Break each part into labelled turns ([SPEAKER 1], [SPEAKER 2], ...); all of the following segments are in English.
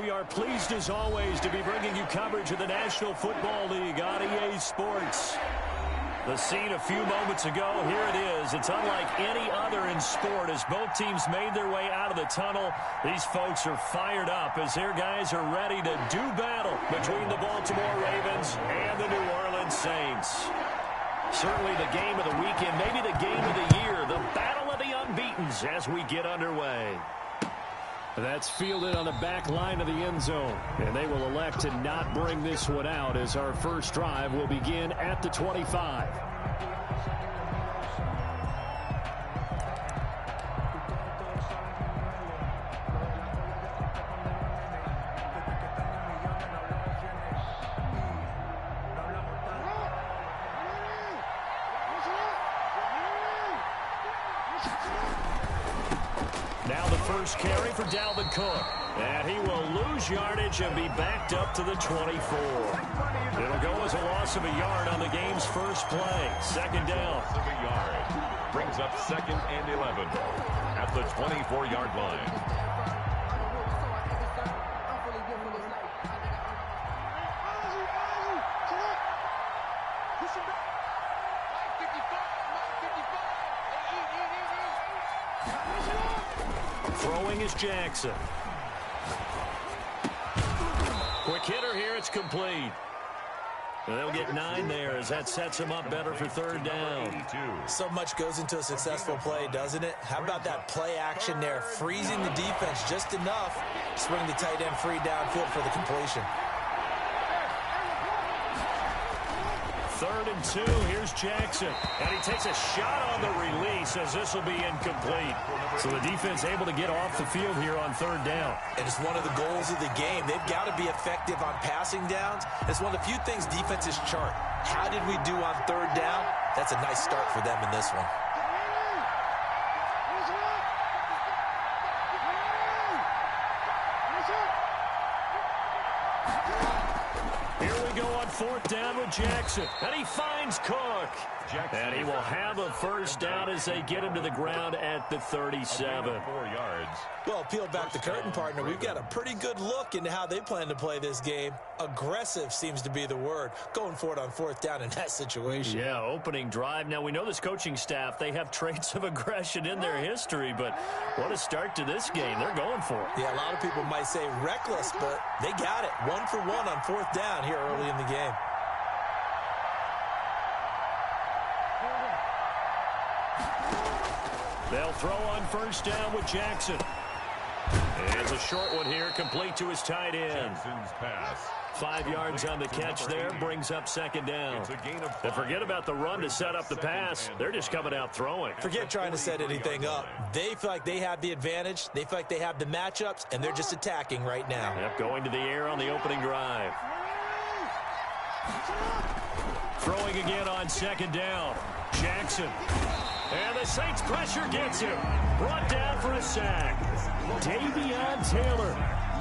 [SPEAKER 1] we are pleased as always to be bringing you coverage of the National Football League on EA Sports. The scene a few moments ago, here it is. It's unlike any other in sport as both teams made their way out of the tunnel. These folks are fired up as their guys are ready to do battle between the Baltimore Ravens and the New Orleans Saints. Certainly the game of the weekend, maybe the game of the year, the battle of the unbeatens as we get underway. That's fielded on the back line of the end zone. And they will elect to not bring this one out as our first drive will begin at the 25. Now the first carry for Dalvin Cook. And he will lose yardage and be backed up to the 24. It'll go as a loss of a yard on the game's first play. Second down.
[SPEAKER 2] Of a yard. Brings up 2nd and 11 at the 24-yard line.
[SPEAKER 1] Throwing is Jackson. Quick hitter here, it's complete. They'll get 9 there as that sets him up better for third down.
[SPEAKER 3] So much goes into a successful play, doesn't it? How about that play action there, freezing the defense just enough to swing the tight end free downfield for the completion.
[SPEAKER 1] 3rd and 2, here's Jackson. And he takes a shot on the release as this will be incomplete. So the defense able to get off the field here on 3rd down.
[SPEAKER 3] And it's one of the goals of the game. They've got to be effective on passing downs. It's one of the few things defenses chart. How did we do on 3rd down? That's a nice start for them in this one.
[SPEAKER 1] On 4th down with Jackson, and he finds Cook. And he will have a first down as they get him to the ground at the 37.
[SPEAKER 2] 4 yards.
[SPEAKER 3] Well, peel back the curtain, partner. We've got a pretty good look into how they plan to play this game. Aggressive seems to be the word. Going for it on 4th down in that situation.
[SPEAKER 1] Yeah, opening drive. Now, we know this coaching staff, they have traits of aggression in their history, but what a start to this game. They're going for it.
[SPEAKER 3] Yeah, a lot of people might say reckless, but they got it. 1 for 1 on 4th down here early in the game.
[SPEAKER 1] They'll throw on 1st down with Jackson. And it's a short one here, complete to his tight end.
[SPEAKER 2] Jackson's pass.
[SPEAKER 1] 5 yards on the catch there, brings up 2nd down. And forget about the run to set up the pass. They're just coming out throwing.
[SPEAKER 3] Forget trying to set anything up. They feel like they have the advantage. They feel like they have the matchups, and they're just attacking right now.
[SPEAKER 1] Yep, going to the air on the opening drive. Throwing again on 2nd down. Jackson. And the Saints pressure gets him. Brought down for a sack. Davion Taylor.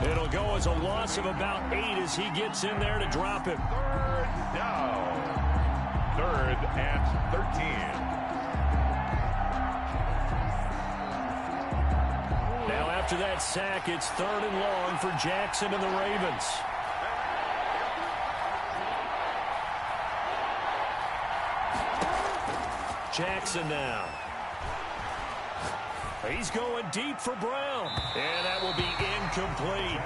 [SPEAKER 1] It'll go as a loss of about 8 as he gets in there to drop him.
[SPEAKER 2] 3rd down. 3rd and 13.
[SPEAKER 1] Now after that sack, it's 3rd and long for Jackson and the Ravens. Jackson now. He's going deep for Brown. And that will be incomplete.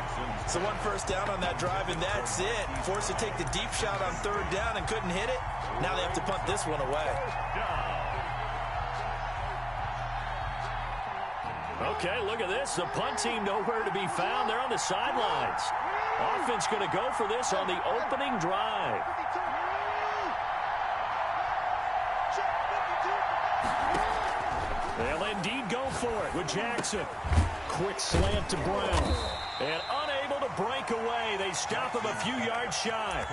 [SPEAKER 3] So 1 first down on that drive, and that's it. Forced to take the deep shot on 3rd down and couldn't hit it. Now they have to punt this one away.
[SPEAKER 1] Okay, look at this. The punt team nowhere to be found. They're on the sidelines. Offense going to go for this on the opening drive. They'll indeed go for it with Jackson. Quick slant to Brown. And unable to break away. They stop him a few yards shy.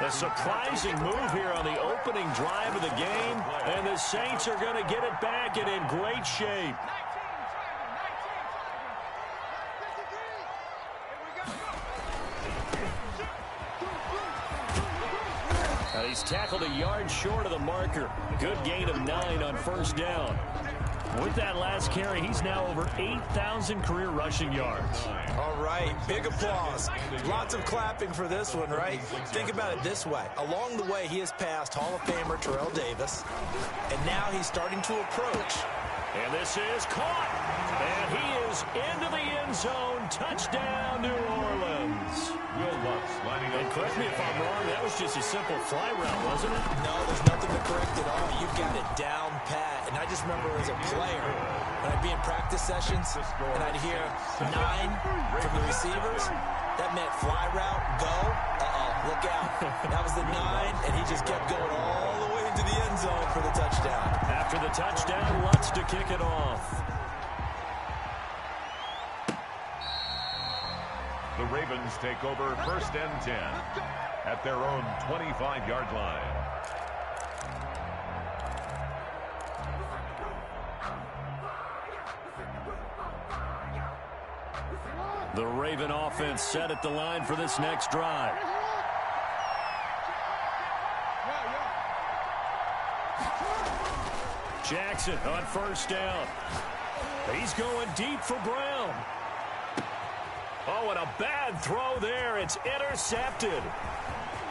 [SPEAKER 1] A surprising move here on the opening drive of the game. And the Saints are going to get it back and in great shape. He's tackled a yard short of the marker. Good gain of 9 on 1st down. With that last carry, he's now over 8,000 career rushing yards.
[SPEAKER 3] All right, big applause. Lots of clapping for this one, right? Think about it this way. Along the way, he has passed Hall of Famer Terrell Davis, and now he's starting to approach.
[SPEAKER 1] And this is caught. And he is into the end zone. Touchdown, New Orleans.
[SPEAKER 2] Will Lutz lining up.
[SPEAKER 1] And correct me if I'm wrong, that was just a simple fly route, wasn't it?
[SPEAKER 3] No, there's nothing to correct at all. You've got it down pat. And I just remember as a player, when I'd be in practice sessions, and I'd hear 9 from the receivers, that meant fly route, go, look out. That was the 9, and he just kept going all the way into the end zone for the touchdown.
[SPEAKER 1] After the touchdown, Lutz to kick it off.
[SPEAKER 2] The Ravens take over 1st and 10 at their own 25-yard line.
[SPEAKER 1] The Raven offense set at the line for this next drive. Jackson on 1st down. He's going deep for Brown. Oh, and a bad throw there. It's intercepted.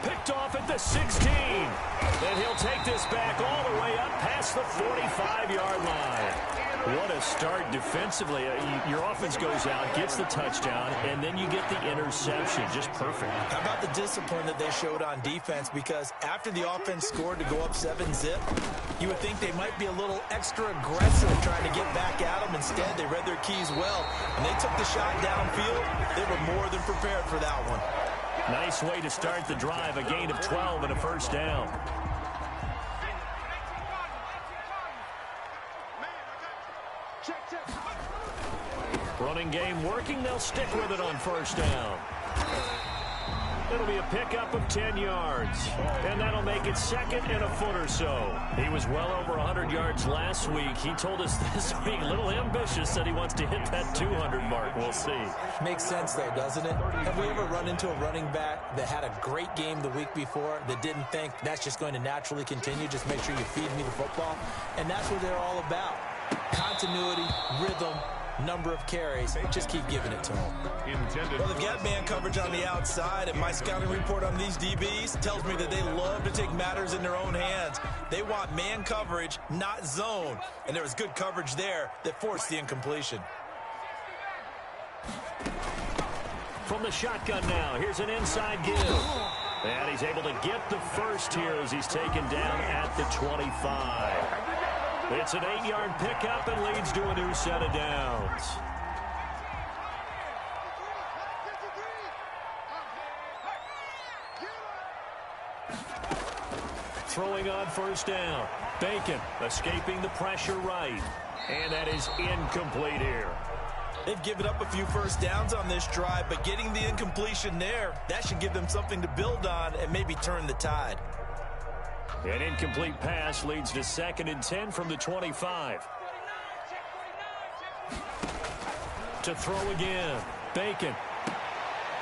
[SPEAKER 1] Picked off at the 16. And he'll take this back all the way up past the 45-yard line. What a start defensively. Your offense goes out, gets the touchdown, and then you get the interception. Just perfect.
[SPEAKER 3] How about the discipline that they showed on defense? Because after the offense scored to go up 7-zip, you would think they might be a little extra aggressive trying to get back at them. Instead, they read their keys well, and they took the shot downfield. They were more than prepared for that one.
[SPEAKER 1] Nice way to start the drive. A gain of 12 and a 1st down. Running game working. They'll stick with it on 1st down. It'll be a pickup of 10 yards. And that'll make it 2nd and a foot or so. He was well over 100 yards last week. He told us this week, a little ambitious, said he wants to hit that 200 mark. We'll see.
[SPEAKER 3] Makes sense, though, doesn't it? Have we ever run into a running back that had a great game the week before that didn't think that's just going to naturally continue? Just make sure you feed me the football. And that's what they're all about. Continuity, rhythm, number of carries. Just keep giving it to them. Well, they've got man coverage on the outside, and my scouting report on these DBs tells me that they love to take matters in their own hands. They want man coverage, not zone. And there was good coverage there that forced the incompletion.
[SPEAKER 1] From the shotgun now, here's an inside give. And he's able to get the first here as he's taken down at the 25. It's an 8-yard pickup and leads to a new set of downs. Throwing on 1st down. Bacon escaping the pressure right. And that is incomplete here.
[SPEAKER 3] They've given up a few 1st downs on this drive, but getting the incompletion there, that should give them something to build on and maybe turn the tide.
[SPEAKER 1] An incomplete pass leads to 2nd and 10 from the 25. To throw again. Bacon.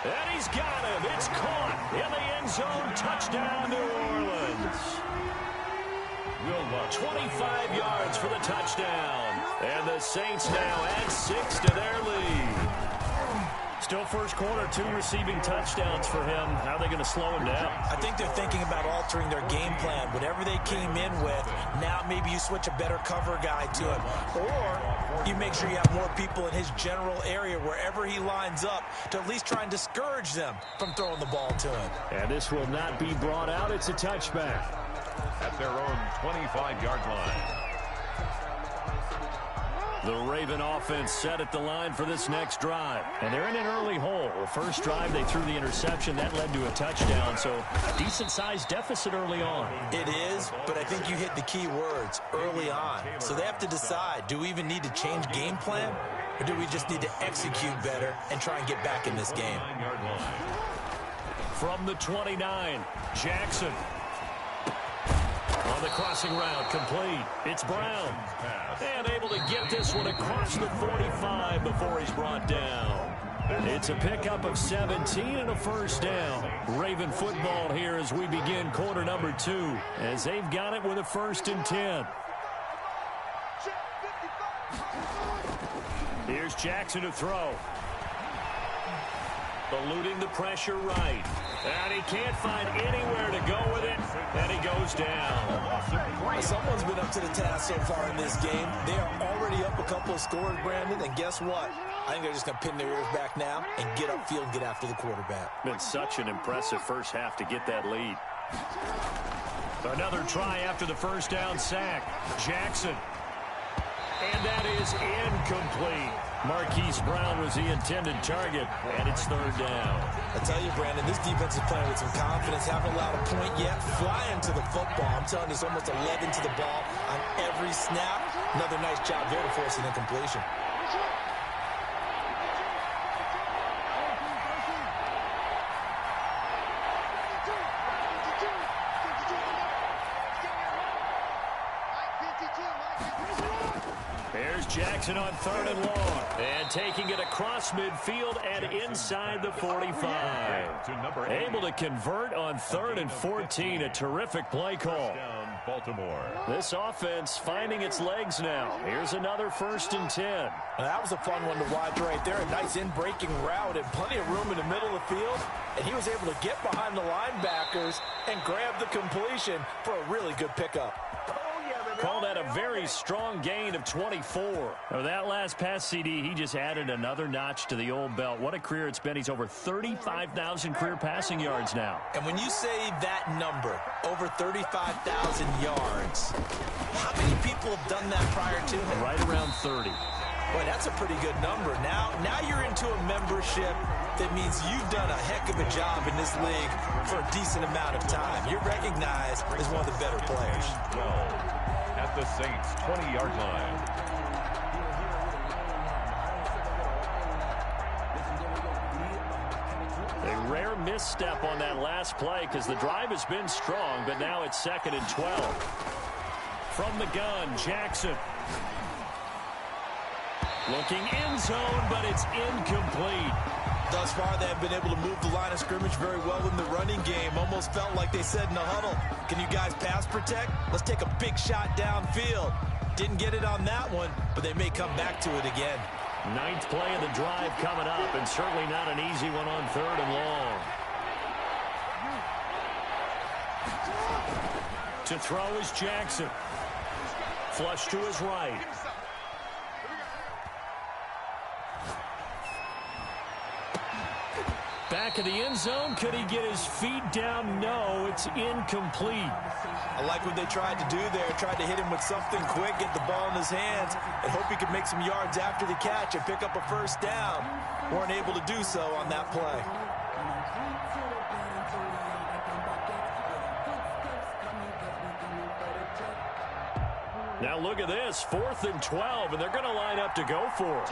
[SPEAKER 1] And he's got him. It's caught in the end zone. Touchdown, New Orleans. 25 yards for the touchdown. And the Saints now add 6 to their lead. Still 1st quarter, 2 receiving touchdowns for him. How are they going to slow him down?
[SPEAKER 3] I think they're thinking about altering their game plan. Whatever they came in with, now maybe you switch a better cover guy to him. Or you make sure you have more people in his general area wherever he lines up to at least try and discourage them from throwing the ball to him.
[SPEAKER 1] And this will not be brought out. It's a touchback.
[SPEAKER 2] At their own 25-yard line.
[SPEAKER 1] The Raven offense set at the line for this next drive. And they're in an early hole. The first drive, they threw the interception. That led to a touchdown, so a decent-sized deficit early on.
[SPEAKER 3] It is, but I think you hit the key words, early on. So they have to decide, do we even need to change game plan, or do we just need to execute better and try and get back in this game?
[SPEAKER 1] From the 29, Jackson. On the crossing route, complete. It's Brown. And able to get this one across the 45 before he's brought down. It's a pickup of 17 and a 1st down. Raven football here as we begin quarter number 2. As they've got it with a 1st and 10. Here's Jackson to throw. Eluding the pressure right. And he can't find anywhere to go with it. And he goes down.
[SPEAKER 3] Someone's been up to the task so far in this game. They are already up a couple of scores, Brandon. And guess what? I think they're just going to pin their ears back now and get upfield and get after the quarterback.
[SPEAKER 1] Been such an impressive first half to get that lead. Another try after the first down sack. Jackson. And that is incomplete. Marquise Brown was the intended target, and it's third down.
[SPEAKER 3] I tell you, Brandon, this defense is playing with some confidence. Haven't allowed a point yet. Flying to the football. I'm telling you, it's almost 11 to the ball on every snap. Another nice job there to force an incompletion.
[SPEAKER 1] Jackson on third and long. And taking it across midfield and inside the 45. Able to convert on third and 14. A terrific play call.
[SPEAKER 2] Baltimore.
[SPEAKER 1] This offense finding its legs now. Here's another 1st and 10.
[SPEAKER 3] Now, that was a fun one to watch right there. A nice in-breaking route and plenty of room in the middle of the field. And he was able to get behind the linebackers and grab the completion for a really good pickup.
[SPEAKER 1] Called that a very strong gain of 24. Now, that last pass CD, he just added another notch to the old belt. What a career it's been. He's over 35,000 career passing yards now.
[SPEAKER 3] And when you say that number, over 35,000 yards, how many people have done that prior to him?
[SPEAKER 1] Right around 30.
[SPEAKER 3] Boy, that's a pretty good number. Now you're into a membership that means you've done a heck of a job in this league for a decent amount of time. You're recognized as one of the better players.
[SPEAKER 2] At the Saints' 20-yard line.
[SPEAKER 1] A rare misstep on that last play because the drive has been strong, but now it's 2nd and 12. From the gun, Jackson. Looking end zone, but it's incomplete.
[SPEAKER 3] Thus far, they have been able to move the line of scrimmage very well in the running game. Almost felt like they said in the huddle, can you guys pass protect? Let's take a big shot downfield. Didn't get it on that one, but they may come back to it again.
[SPEAKER 1] 9th play of the drive coming up, and certainly not an easy one on 3rd and long. To throw is Jackson. Flush to his right. Back of the end zone. Could he get his feet down? No, it's incomplete.
[SPEAKER 3] I like what they tried to do there. Tried to hit him with something quick, get the ball in his hands, and hope he could make some yards after the catch and pick up a first down. Weren't able to do so on that play.
[SPEAKER 1] Now look at this. 4th and 12, and they're going to line up to go for it.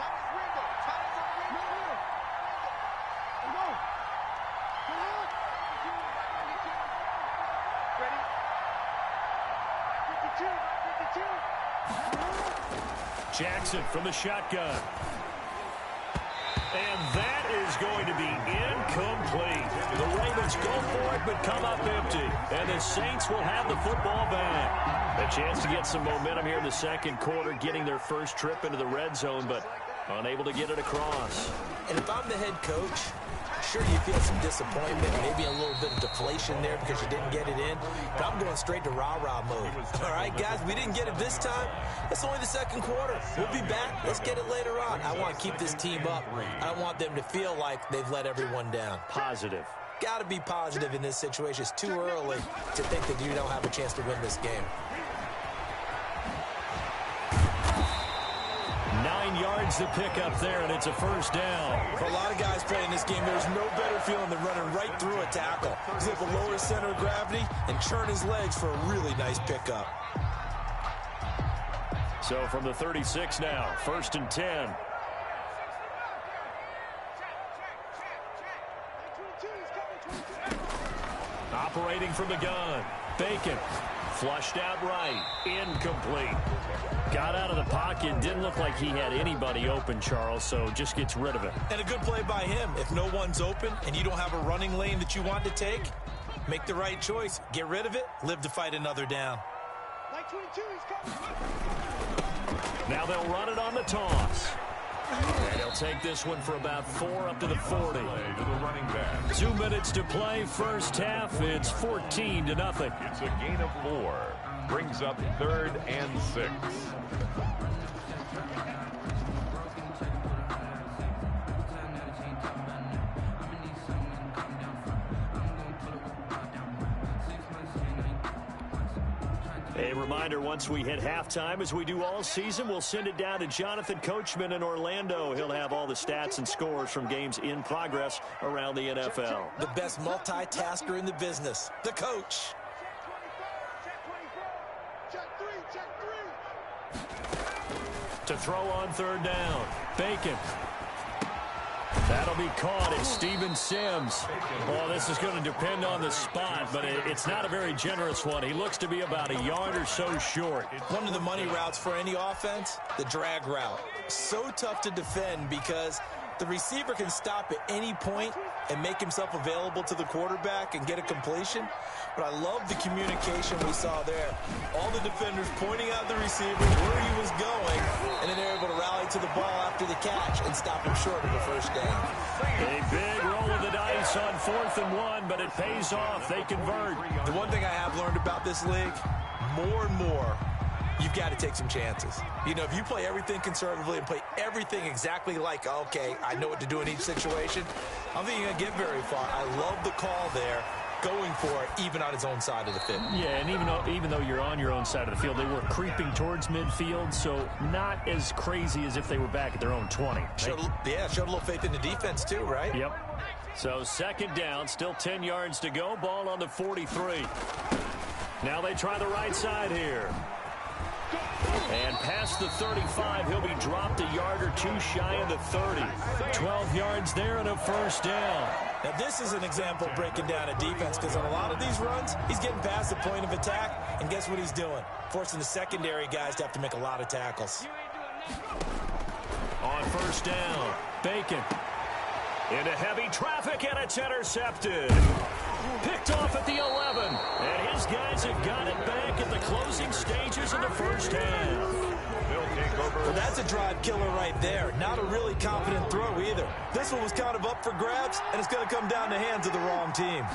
[SPEAKER 1] Jackson from the shotgun. And that is going to be incomplete. The Ravens go for it, but come up empty. And the Saints will have the football back. A chance to get some momentum here in the 2nd quarter, getting their first trip into the red zone, but unable to get it across.
[SPEAKER 3] And if I'm the head coach, sure you feel some disappointment, maybe a little bit of deflation there because you didn't get it in, but I'm going straight to rah-rah mode. All right, guys, we didn't get it this time. It's only the 2nd quarter. We'll be back. Let's get it later on. I want to keep this team up. I don't want them to feel like they've let everyone down.
[SPEAKER 1] Positive.
[SPEAKER 3] Got to be positive in this situation. It's too early to think that you don't have a chance to win this game.
[SPEAKER 1] 9 yards to pick up there, and it's a first down.
[SPEAKER 3] For a lot of guys playing this game, there's no better feeling than running right through a tackle. He's able to lower his center of gravity and churn his legs for a really nice pickup.
[SPEAKER 1] So from the 36 now, 1st and 10. Operating from the gun. Bacon. Flushed out right. Incomplete. Got out of the pocket. Didn't look like he had anybody open, Charles, so just gets rid of it.
[SPEAKER 3] And a good play by him. If no one's open and you don't have a running lane that you want to take, make the right choice. Get rid of it. Live to fight another down.
[SPEAKER 1] Now they'll run it on the toss. And he'll take this one for about 4 up to the 40.
[SPEAKER 2] To the running back.
[SPEAKER 1] 2 minutes to play, first half. It's 14-0.
[SPEAKER 2] It's a gain of 4. Brings up 3rd and 6.
[SPEAKER 1] A reminder, once we hit halftime, as we do all season, we'll send it down to Jonathan Coachman in Orlando. He'll have all the stats and scores from games in progress around the NFL.
[SPEAKER 3] The best multitasker in the business, the coach.
[SPEAKER 1] To throw on 3rd down, Bacon. That'll be caught as Steven Sims. Well, this is going to depend on the spot, but it's not a very generous one. He looks to be about a yard or so short.
[SPEAKER 3] One of the money routes for any offense, the drag route. So tough to defend because the receiver can stop at any point and make himself available to the quarterback and get a completion. But I love the communication we saw there. All the defenders pointing out the receiver where he was going, and then they're able to rally to the ball after the catch and stop him short of the first down.
[SPEAKER 1] A big roll of the dice on 4th and 1, but it pays off. They convert.
[SPEAKER 3] The one thing I have learned about this league, more and more, you've got to take some chances. You know, if you play everything conservatively and play everything exactly like, okay, I know what to do in each situation, I don't think you're going to get very far. I love the call there, going for it, even on his own side of the field.
[SPEAKER 1] Yeah, and even though you're on your own side of the field, they were creeping towards midfield, so not as crazy as if they were back at their own 20.
[SPEAKER 3] Showed a little faith in the defense too, right?
[SPEAKER 1] Yep. So 2nd down, still 10 yards to go, ball on the 43. Now they try the right side here. And past the 35, he'll be dropped a yard or 2 shy of the 30. 12 yards there and a first down.
[SPEAKER 3] Now this is an example of breaking down a defense, because on a lot of these runs, he's getting past the point of attack, and guess what he's doing? Forcing the secondary guys to have to make a lot of tackles.
[SPEAKER 1] On 1st down, Bacon. Into heavy traffic, and it's intercepted. Picked off at the 11. And his guys have got it back at the closing stages of the first half.
[SPEAKER 3] Well, that's a drive killer right there. Not a really confident throw either. This one was kind of up for grabs, and it's going to come down the hands of the wrong team.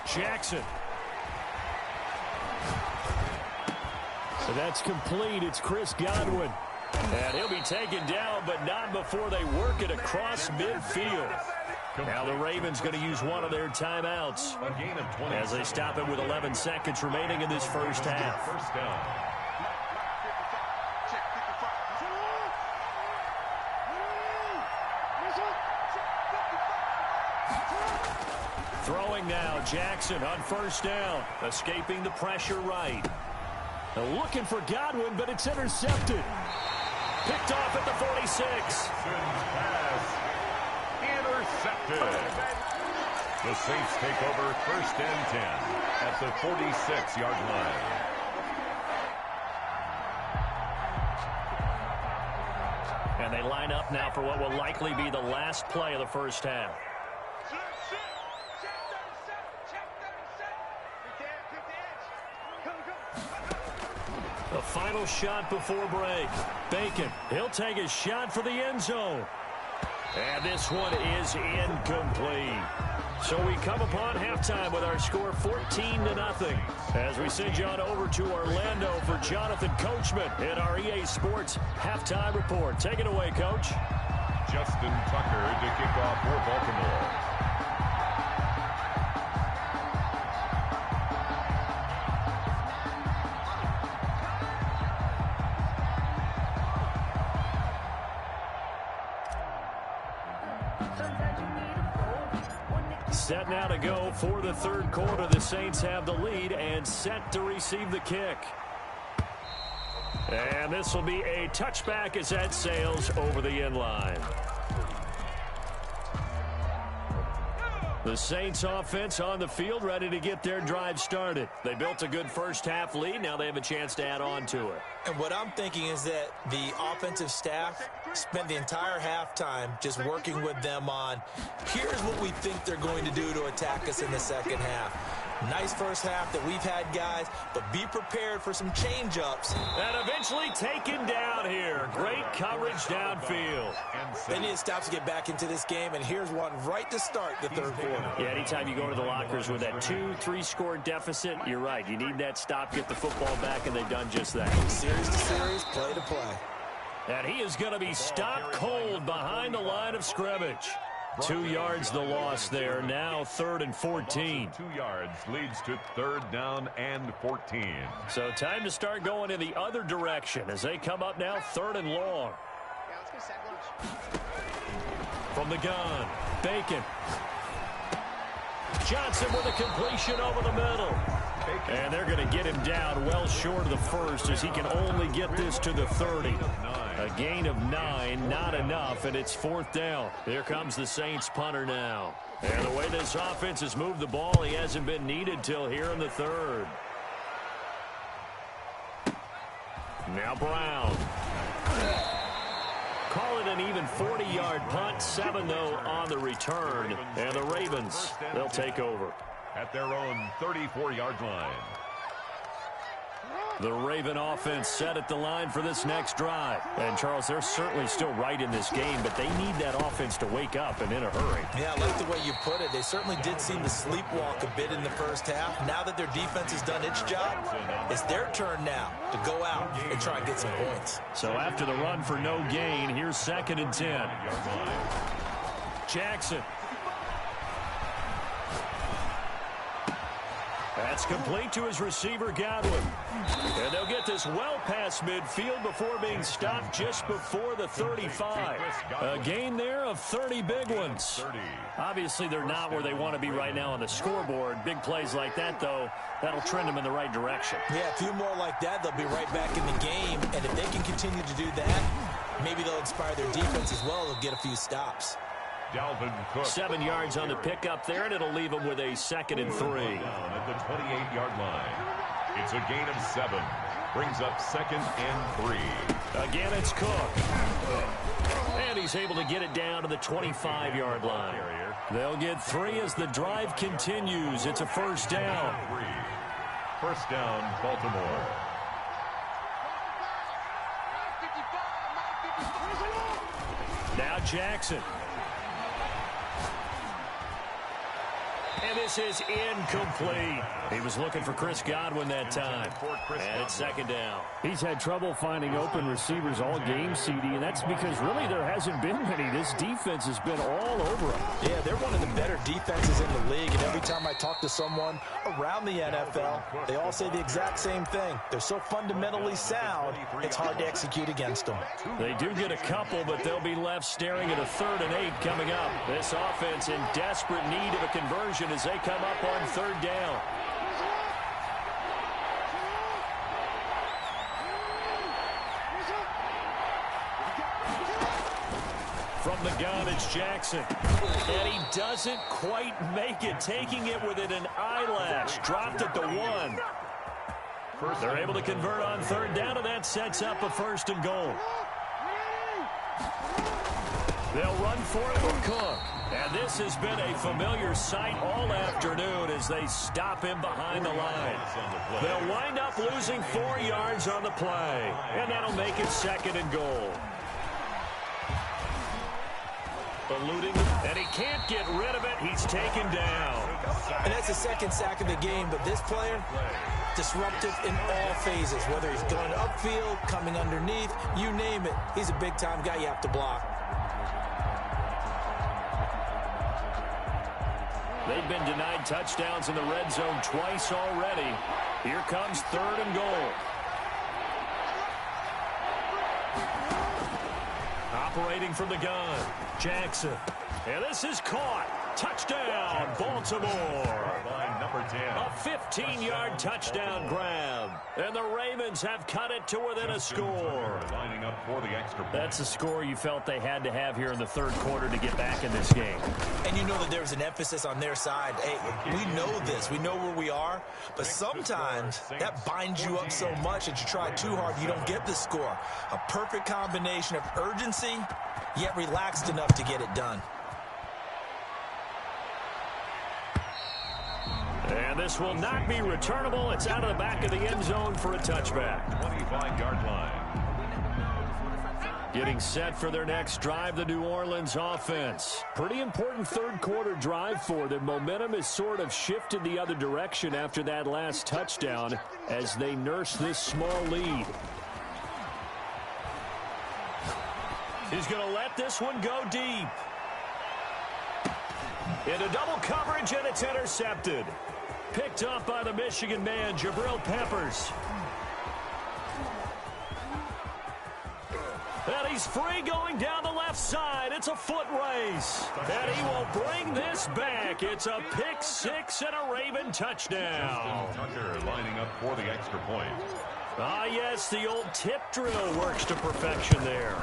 [SPEAKER 1] Jackson. So that's complete. It's Chris Godwin. And he'll be taken down, but not before they work it across midfield. Now the Ravens going to use one of their timeouts as they stop it with 11 seconds remaining in this first half.
[SPEAKER 2] First down.
[SPEAKER 1] Throwing now, Jackson on 1st down, escaping the pressure right. Looking for Godwin, but it's intercepted. Picked off at the 46.
[SPEAKER 2] Pass intercepted. The Saints take over 1st and 10 at the 46-yard line.
[SPEAKER 1] And they line up now for what will likely be the last play of the first half. The final shot before break. Bacon, he'll take a shot for the end zone. And this one is incomplete. So we come upon halftime with our score 14-0. As we send you on over to Orlando for Jonathan Coachman in our EA Sports Halftime Report. Take it away, Coach.
[SPEAKER 2] Justin Tucker to kick off for Baltimore.
[SPEAKER 1] Set now to go for the 3rd quarter. The Saints have the lead and set to receive the kick. And this will be a touchback as that sails over the end line. The Saints offense on the field, ready to get their drive started. They built a good first half lead. Now they have a chance to add on to it.
[SPEAKER 3] And what I'm thinking is that the offensive staff spent the entire halftime just working with them on, here's what we think they're going to do to attack us in the second half. Nice first half that we've had, guys, but be prepared for some change-ups.
[SPEAKER 1] And eventually taken down here. Great coverage downfield.
[SPEAKER 3] They need stops to get back into this game, and here's one right to start the third quarter.
[SPEAKER 1] Yeah, anytime you go to the lockers with that 2-3 score deficit, you're right. You need that stop, get the football back, and they've done just that.
[SPEAKER 3] Series to series, play to play.
[SPEAKER 1] And he is going to be stopped cold behind the line of scrimmage. 2 yards the loss there. Now 3rd and 14.
[SPEAKER 2] 2 yards leads to 3rd down and 14.
[SPEAKER 1] So time to start going in the other direction as they come up now 3rd and long. From the gun, Bacon. Johnson with a completion over the middle. And they're going to get him down well short of the first as he can only get this to the 30. A gain of 9, not enough, and it's 4th down. Here comes the Saints punter now. And the way this offense has moved the ball, he hasn't been needed till here in the 3rd. Now Brown. Call it an even 40-yard punt, 7 though on the return. And the Ravens, they'll take over.
[SPEAKER 2] At their own 34-yard line.
[SPEAKER 1] The Raven offense set at the line for this next drive. And, Charles, they're certainly still right in this game, but they need that offense to wake up and in a hurry.
[SPEAKER 3] Yeah, I like the way you put it. They certainly did seem to sleepwalk a bit in the first half. Now that their defense has done its job, it's their turn now to go out and try and get some points.
[SPEAKER 1] So after the run for no gain, here's 2nd and 10. Jackson. That's complete to his receiver, Godwin. And they'll get this well past midfield before being stopped just before the 35. A gain there of 30 big ones. Obviously, they're not where they want to be right now on the scoreboard. Big plays like that, though, that'll trend them in the right direction.
[SPEAKER 3] Yeah, a few more like that, they'll be right back in the game. And if they can continue to do that, maybe they'll inspire their defense as well. They'll get a few stops.
[SPEAKER 2] Dalvin Cook.
[SPEAKER 1] 7 yards on the pickup there, and it'll leave them with a 2nd and 3.
[SPEAKER 2] Down at the 28-yard line. It's a gain of 7. Brings up 2nd and 3.
[SPEAKER 1] Again, it's Cook. And he's able to get it down to the 25-yard line. They'll get 3 as the drive continues. It's a 1st down.
[SPEAKER 2] 1st down, Baltimore.
[SPEAKER 1] Now Jackson. And this is incomplete. He was looking for Chris Godwin that time. And it's 2nd down.
[SPEAKER 4] He's had trouble finding open receivers all game, CD, and that's because really there hasn't been many. This defense has been all over him.
[SPEAKER 3] Yeah, they're one of the better defenses in the league, and every time I talk to someone around the NFL, they all say the exact same thing. They're so fundamentally sound, it's hard to execute against them.
[SPEAKER 1] They do get a couple, but they'll be left staring at a 3rd and 8 coming up. This offense in desperate need of a conversion as they come up on 3rd down. From the gun, it's Jackson. And he doesn't quite make it, taking it within an eyelash. Dropped at the 1. They're able to convert on 3rd down, and that sets up a 1st and goal. They'll run for it with Cook. And this has been a familiar sight all afternoon as they stop him behind the line. They'll wind up losing 4 yards on the play. And that'll make it 2nd and goal. Eluding, and he can't get rid of it. He's taken down.
[SPEAKER 3] And that's the 2nd sack of the game, but this player, disruptive in all phases, whether he's going upfield, coming underneath, you name it. He's a big-time guy you have to block.
[SPEAKER 1] They've been denied touchdowns in the red zone twice already. Here comes 3rd and goal. Operating from the gun, Jackson. And this is caught. Touchdown, Baltimore.
[SPEAKER 2] Number 10.
[SPEAKER 1] A 15-yard touchdown grab. And the Ravens have cut it to within a score.
[SPEAKER 2] Lining up for the extra point.
[SPEAKER 1] That's the score you felt they had to have here in the 3rd quarter to get back in this game.
[SPEAKER 3] And you know that there's an emphasis on their side. Hey, we know this. We know where we are. But sometimes that binds you up so much that you try too hard, you don't get the score. A perfect combination of urgency, yet relaxed enough to get it done.
[SPEAKER 1] And And this will not be returnable. It's out of the back of the end zone for a touchback.
[SPEAKER 2] 25-yard line.
[SPEAKER 1] Getting set for their next drive, the New Orleans offense. Pretty important third-quarter drive for them. Momentum has sort of shifted the other direction after that last touchdown as they nurse this small lead. He's going to let this one go deep. Into double coverage, and it's intercepted. Picked up by the Michigan man, Jabril Peppers. And he's free going down the left side. It's a foot race. And he will bring this back. It's a pick six and a Raven touchdown.
[SPEAKER 2] Tucker lining up for the extra point.
[SPEAKER 1] Ah, yes, the old tip drill works to perfection there.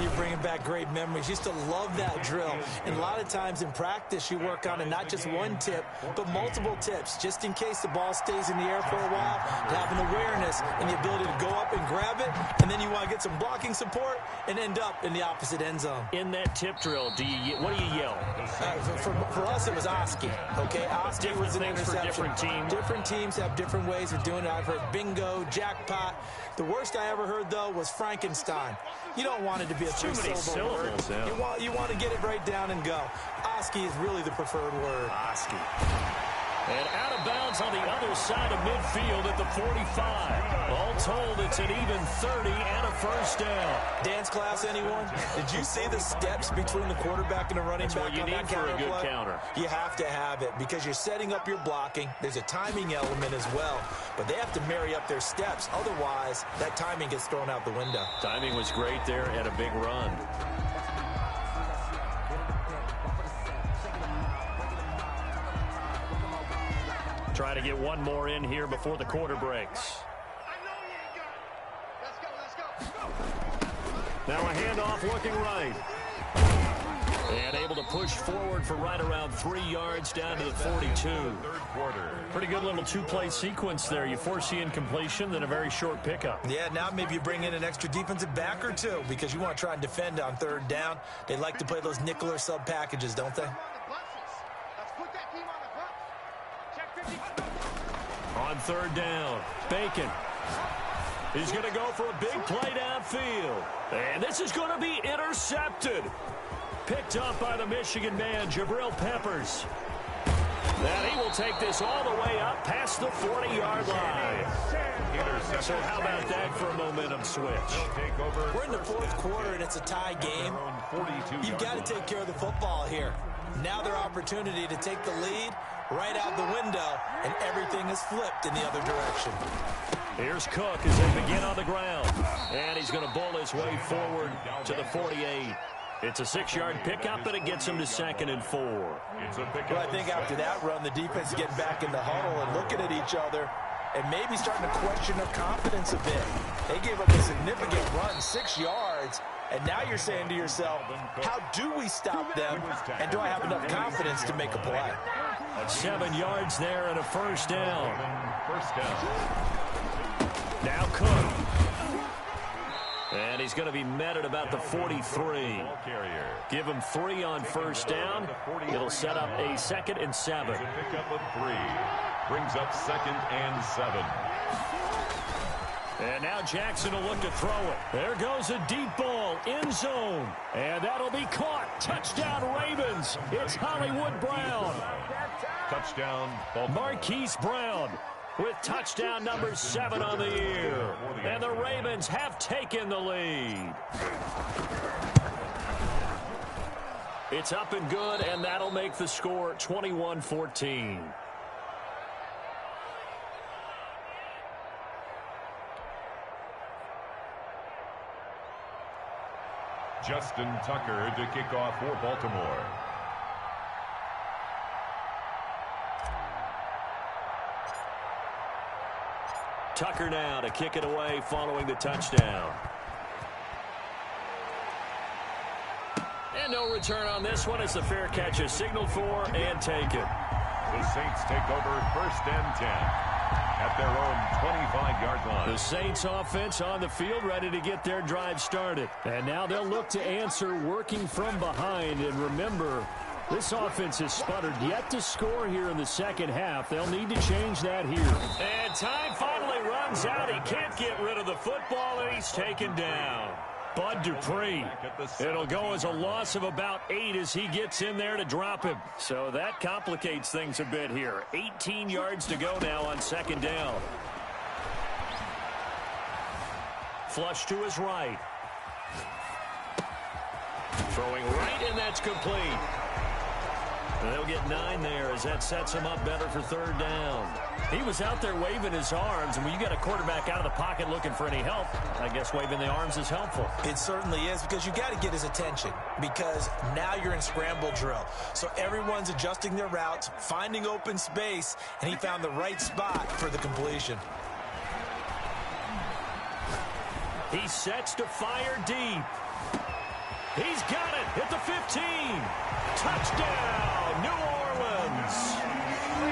[SPEAKER 3] You're bringing back great memories. Used to love that drill. And a lot of times in practice, you work on it, not just one tip, but multiple tips, just in case the ball stays in the air for a while, to have an awareness and the ability to go up and grab it, and then you want to get some blocking support and end up in the opposite end zone.
[SPEAKER 1] In that tip drill, what do you yell?
[SPEAKER 3] For us, it was Oski. Okay, Oski was an interception.
[SPEAKER 1] Different teams.
[SPEAKER 3] Different teams have different ways of doing it. I've heard bingo, jackpot. The worst I ever heard, though, was Frankenstein. You don't want it to be a three-syllable word. Yeah. You want to get it right down and go. Oski is really the preferred word.
[SPEAKER 1] Oski. And out of bounds on the other side of midfield at the 45. All told, it's an even 30 and a first down.
[SPEAKER 3] Dance class, anyone? Did you see the steps between the quarterback and the running back?
[SPEAKER 1] What you need for a good counter.
[SPEAKER 3] You have to have it because you're setting up your blocking. There's a timing element as well, but they have to marry up their steps. Otherwise, that timing gets thrown out the window.
[SPEAKER 1] Timing was great there and a big run. Try to get one more in here before the quarter breaks. Now a handoff looking right. And able to push forward for right around 3 yards down to the 42.
[SPEAKER 2] Third quarter.
[SPEAKER 1] Pretty good little two-play sequence there. You force the incompletion, then a very short pickup.
[SPEAKER 3] Yeah, now maybe you bring in an extra defensive back or two because you want to try and defend on third down. They like to play those nickel or sub packages, don't they?
[SPEAKER 1] On third down, Bacon. He's going to go for a big play downfield. And this is going to be intercepted. Picked up by the Michigan man, Jabril Peppers. And he will take this all the way up past the 40-yard line. So how about that for a momentum switch?
[SPEAKER 3] We're in the fourth quarter, and it's a tie game. You've got to take care of the football here. Now their opportunity to take the lead right out the window, and everything is flipped in the other direction.
[SPEAKER 1] Here's Cook as they begin on the ground. And he's going to bull his way forward to the 48. It's a 6-yard pickup, but it gets him to 2nd and 4.
[SPEAKER 3] Well, I think after that run, the defense is getting back in the huddle and looking at each other and maybe starting to question their confidence a bit. They gave up a significant run, 6 yards, and now you're saying to yourself, how do we stop them, and do I have enough confidence to make a play?
[SPEAKER 1] 7 yards there and a first down. Now Cook. And he's going to be met at about the 43. Give him 3 on first down. It'll set up a 2nd and 7.
[SPEAKER 2] Pickup of 3. Brings up 2nd and 7.
[SPEAKER 1] And now Jackson will look to throw it. There goes a deep ball, end zone. And that'll be caught. Touchdown Ravens. It's Hollywood Brown.
[SPEAKER 2] Touchdown Baltimore.
[SPEAKER 1] Marquise Brown with touchdown number 7 on the year. And the Ravens have taken the lead. It's up and good, and that'll make the score 21-14.
[SPEAKER 2] Justin Tucker to kick off for Baltimore.
[SPEAKER 1] Tucker now to kick it away following the touchdown. And no return on this one as the fair catch is signaled for and taken.
[SPEAKER 2] The Saints take over 1st and 10 at their own 25-yard line.
[SPEAKER 1] The Saints offense on the field ready to get their drive started. And now they'll look to answer working from behind. And remember,
[SPEAKER 4] This offense has sputtered yet to score here in the second half. They'll need to change that here.
[SPEAKER 1] And time finally runs out. He can't get rid of the football, and he's taken down. Bud Dupree. It'll go as a loss of about 8 as he gets in there to drop him. So that complicates things a bit here. 18 yards to go now on second down. Flush to his right. Throwing right, and that's complete. And they'll get 9 there as that sets him up better for third down. He was out there waving his arms, and when you got a quarterback out of the pocket looking for any help, I guess waving the arms is helpful.
[SPEAKER 3] It certainly is, because you got to get his attention, because now you're in scramble drill. So everyone's adjusting their routes, finding open space, and he found the right spot for the completion.
[SPEAKER 1] He sets to fire deep. He's got it at the 15. Touchdown, New Orleans.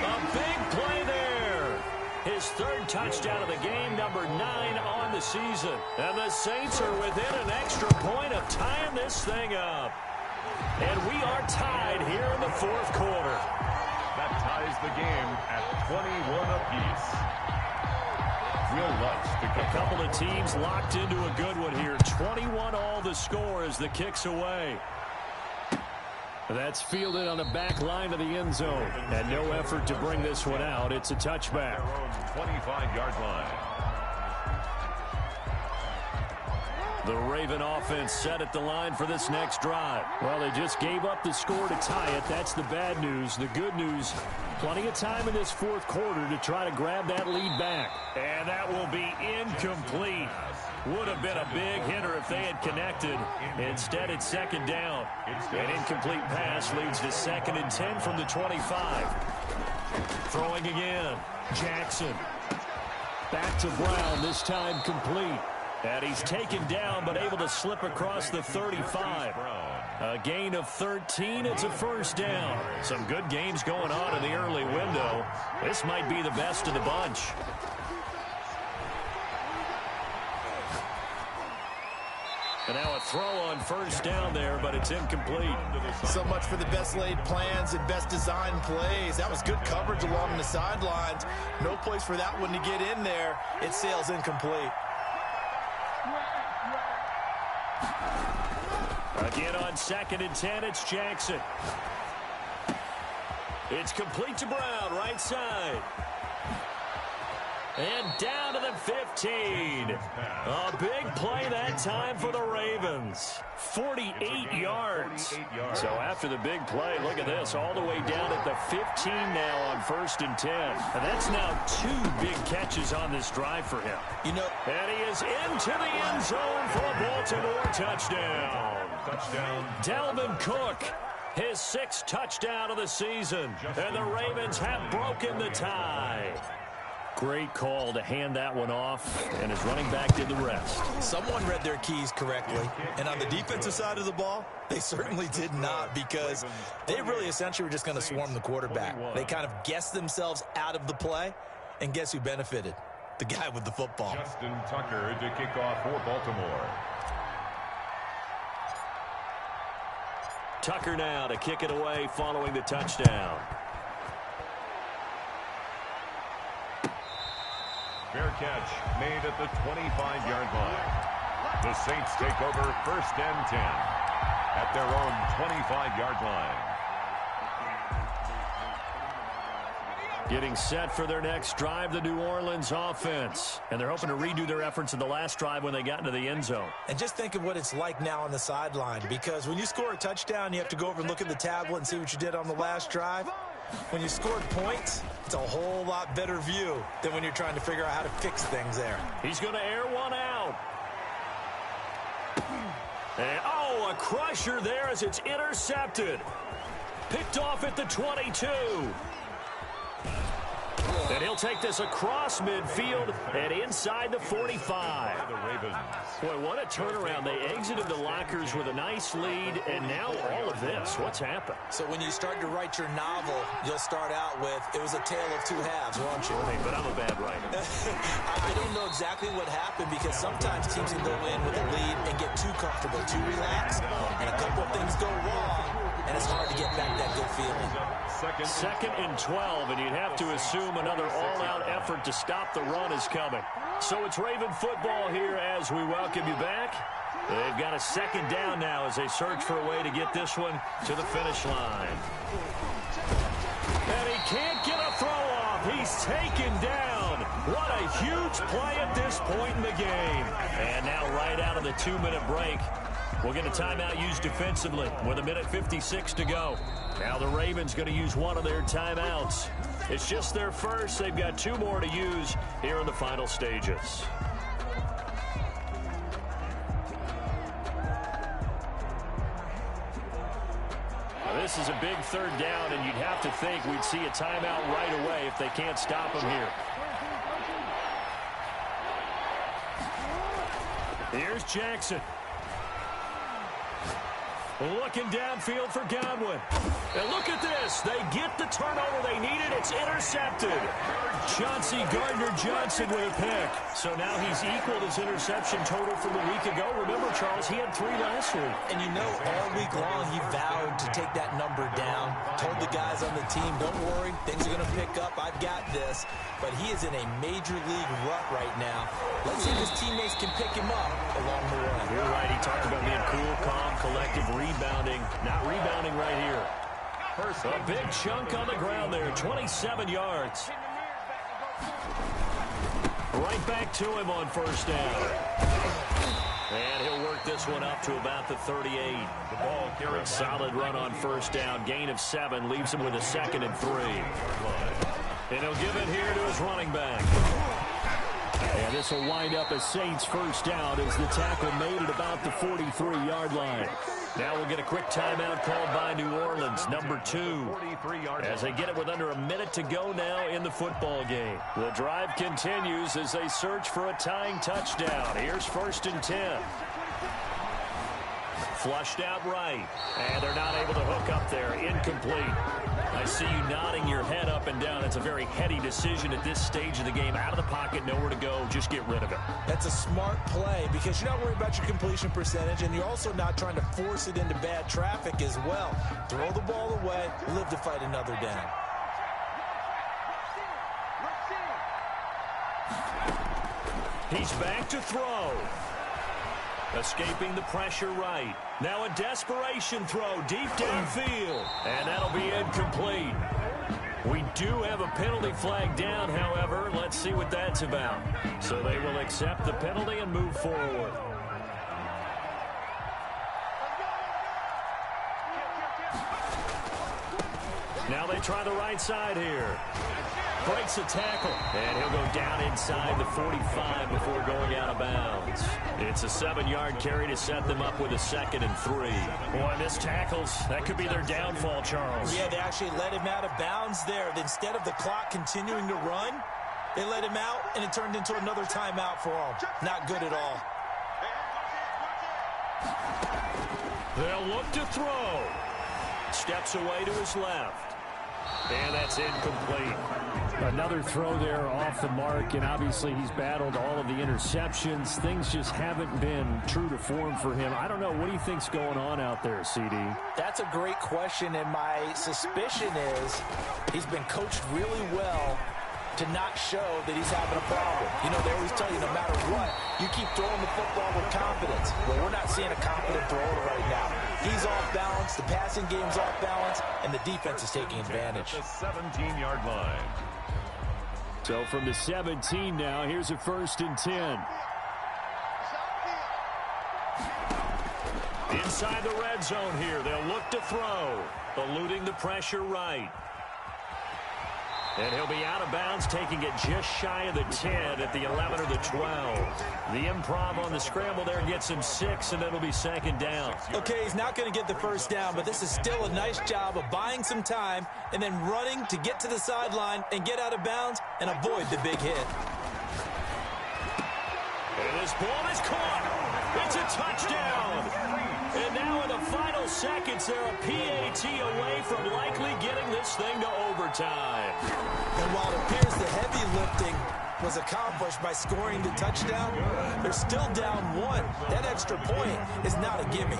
[SPEAKER 1] A big play there. His third touchdown of the game, number 9 on the season. And the Saints are within an extra point of tying this thing up. And we are tied here in the fourth quarter.
[SPEAKER 2] That ties the game at 21 apiece.
[SPEAKER 1] A couple of teams locked into a good one here. 21 all the score as the kick's away.
[SPEAKER 4] That's fielded on the back line of the end zone. And no effort to bring this one out. It's a touchback.
[SPEAKER 2] Their own 25-yard line.
[SPEAKER 1] The Raven offense set at the line for this next drive.
[SPEAKER 4] Well, they just gave up the score to tie it. That's the bad news. The good news, plenty of time in this fourth quarter to try to grab that lead back.
[SPEAKER 1] And that will be incomplete. Would have been a big hitter if they had connected. Instead, it's second down. An incomplete pass leads to 2nd and 10 from the 25. Throwing again. Jackson.
[SPEAKER 4] Back to Brown, this time complete.
[SPEAKER 1] And he's taken down, but able to slip across the 35. A gain of 13. It's a first down. Some good games going on in the early window. This might be the best of the bunch. And now a throw on first down there, but it's incomplete.
[SPEAKER 3] So much for the best laid plans and best designed plays. That was good coverage along the sidelines. No place for that one to get in there. It sails incomplete.
[SPEAKER 1] Again on 2nd and 10, it's Jackson. It's complete to Brown, right side. And down to the 15. A big play that time for the Ravens. 48 yards. So after the big play, look at this, all the way down at the 15 now on 1st and 10. And that's now 2 big catches on this drive for him.
[SPEAKER 3] You know,
[SPEAKER 1] and he is into the end zone for a Baltimore touchdown. Dalvin Cook, his 6th touchdown of the season. And the Ravens have broken the tie.
[SPEAKER 4] Great call to hand that one off, and his running back did the rest.
[SPEAKER 3] Someone read their keys correctly, and on the defensive side of the ball, they certainly did not, because they really essentially were just going to swarm the quarterback. They kind of guessed themselves out of the play, and guess who benefited? The guy with the football.
[SPEAKER 2] Justin Tucker to kick off for Baltimore.
[SPEAKER 1] Tucker now to kick it away following the touchdown.
[SPEAKER 2] Fair catch made at the 25-yard line. The Saints take over 1st and 10 at their own 25-yard line.
[SPEAKER 1] Getting set for their next drive, the New Orleans offense. And they're hoping to redo their efforts in the last drive when they got into the end zone.
[SPEAKER 3] And just think of what it's like now on the sideline, because when you score a touchdown, you have to go over and look at the tablet and see what you did on the last drive. When you scored points, it's a whole lot better view than when you're trying to figure out how to fix things there.
[SPEAKER 1] He's going to air one out. And, a crusher there as it's intercepted. Picked off at the 22. And he'll take this across midfield and inside the 45.
[SPEAKER 2] The Ravens.
[SPEAKER 1] Boy, what a turnaround. They exited the lockers with a nice lead, and now all of this. What's happened?
[SPEAKER 3] So when you start to write your novel, you'll start out with, it was a tale of 2 halves, won't you?
[SPEAKER 1] Hey, but I'm a bad writer.
[SPEAKER 3] I don't know exactly what happened, because sometimes teams can go in with a lead and get too comfortable, too relaxed, and a couple of things go wrong, and it's hard to get back that good feeling.
[SPEAKER 1] Second and 12, and you'd have to assume another all-out effort to stop the run is coming. So it's Raven football here as we welcome you back. They've got a second down now as they search for a way to get this one to the finish line. And he can't get a throw off. He's taken down. What a huge play at this point in the game. And now right out of the 2-minute break, we'll get a timeout used defensively with 1:56 to go. Now the Ravens going to use one of their timeouts. It's just their first. They've got 2 more to use here in the final stages. This is a big third down, and you'd have to think we'd see a timeout right away if they can't stop him here. Here's Jackson. Looking downfield for Godwin. And look at this. They get the turnover they needed. It's intercepted. Chauncey Gardner-Johnson with a pick. So now he's equaled his interception total from a week ago. Remember, Charles, he had 3 last week.
[SPEAKER 3] And you know, all week long he vowed to take that number down. Told the guys on the team, don't worry, things are going to pick up. I've got this. But he is in a major league rut right now. Let's see if his teammates can pick him up along the way.
[SPEAKER 1] You're right. He talked about being cool, calm, collective, rebounding. Not rebounding right here. A big chunk on the ground there, 27 yards. Right back to him on first down. And he'll work this one up to about the 38. The ball carried. A solid run on first down. Gain of 7 leaves him with a 2nd and 3. And he'll give it here to his running back. And this will wind up as Saints first down as the tackle made at about the 43-yard line. Now we'll get a quick timeout called by New Orleans, number 2. As they get it with under a minute to go now in the football game. The drive continues as they search for a tying touchdown. Here's 1st and 10. Flushed out right. And they're not able to hook up there. Incomplete. I see you nodding your head up and down. It's a very heady decision at this stage of the game. Out of the pocket, nowhere to go. Just get rid of it.
[SPEAKER 3] That's a smart play because you're not worried about your completion percentage, and you're also not trying to force it into bad traffic as well. Throw the ball away, live to fight another down.
[SPEAKER 1] He's back to throw. Escaping the pressure right. Now a desperation throw deep downfield. And that'll be incomplete. We do have a penalty flag down, however. Let's see what that's about. So they will accept the penalty and move forward. Now they try the right side here. Breaks a tackle. And he'll go down inside the 45 before going out of bounds. It's a 7-yard carry to set them up with a 2nd and 3. Boy, missed tackles. That could be their downfall, Charles.
[SPEAKER 3] Yeah, they actually let him out of bounds there. Instead of the clock continuing to run, they let him out, and it turned into another timeout for him. Not good at all.
[SPEAKER 1] They'll look to throw. Steps away to his left. And that's incomplete.
[SPEAKER 4] Another throw there off the mark, and obviously he's battled all of the interceptions. Things just haven't been true to form for him. I don't know. What do you think's going on out there, CD?
[SPEAKER 3] That's a great question, and my suspicion is he's been coached really well to not show that he's having a problem. You know, they always tell you no matter what, you keep throwing the football with confidence. Well, we're not seeing a confident thrower right now. He's off balance, the passing game's off balance, and the defense is taking advantage.
[SPEAKER 2] The 17-yard line.
[SPEAKER 4] So from the 17 now, here's a 1st and 10.
[SPEAKER 1] Inside the red zone here, they'll look to throw. Eluding the pressure right. And he'll be out of bounds, taking it just shy of the 10 at the 11 or the 12. The improv on the scramble there gets him 6, and it'll be 2nd down.
[SPEAKER 3] Okay, he's not going to get the first down, but this is still a nice job of buying some time and then running to get to the sideline and get out of bounds and avoid the big hit.
[SPEAKER 1] And this ball is caught. It's a touchdown. And now in the final seconds, they're a PAT away from likely getting this thing to overtime.
[SPEAKER 3] And while it appears the heavy lifting was accomplished by scoring the touchdown, they're still down 1. That extra point is not a gimme.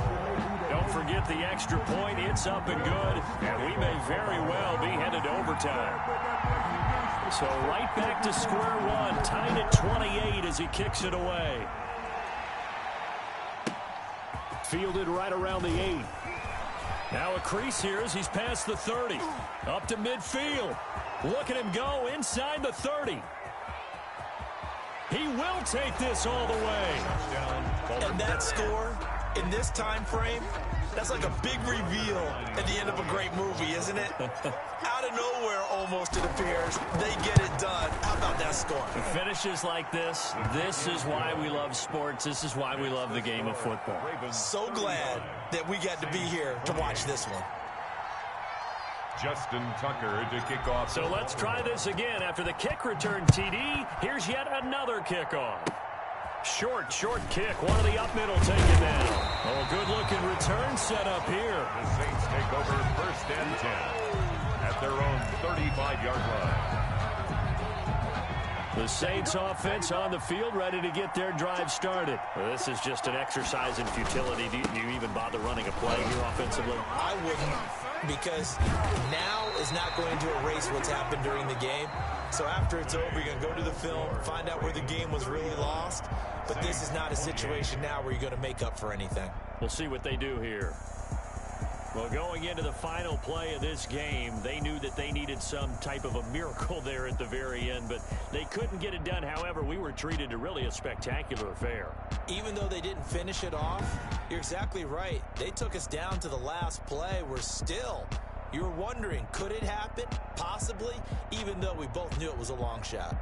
[SPEAKER 1] Don't forget the extra point. It's up and good, and we may very well be headed to overtime. So right back to square one, tied at 28 as he kicks it away. Fielded right around the 8. Now a crease here as he's past the 30. Up to midfield. Look at him go inside the 30. He will take this all the way.
[SPEAKER 3] And that score in this time frame, that's like a big reveal at the end of a great movie, isn't it? Out of nowhere, almost, it appears, they get it done. How about that score?
[SPEAKER 1] Finishes like this is why we love sports. This is why we love the game of football.
[SPEAKER 3] So glad that we got to be here to watch this one.
[SPEAKER 2] Justin Tucker to kick off.
[SPEAKER 1] So let's try this again. After the kick return TD, here's yet another kickoff. Short kick. One of the up middle taken down. Oh, good-looking return set up here.
[SPEAKER 2] The Saints take over 1st and 10 at their own 35-yard line.
[SPEAKER 1] The Saints offense on the field, ready to get their drive started. Well, this is just an exercise in futility. Do you even bother running a play here offensively?
[SPEAKER 3] I wouldn't, because now is not going to erase what's happened during the game. So after it's over, you're going to go to the film, find out where the game was really lost. But this is not a situation now where you're going to make up for anything.
[SPEAKER 1] We'll see what they do here. Well, going into the final play of this game, they knew that they needed some type of a miracle there at the very end, but they couldn't get it done. However, we were treated to really a spectacular affair.
[SPEAKER 3] Even though they didn't finish it off, you're exactly right. They took us down to the last play. We're still, you were wondering, could it happen? Possibly, even though we both knew it was a long shot.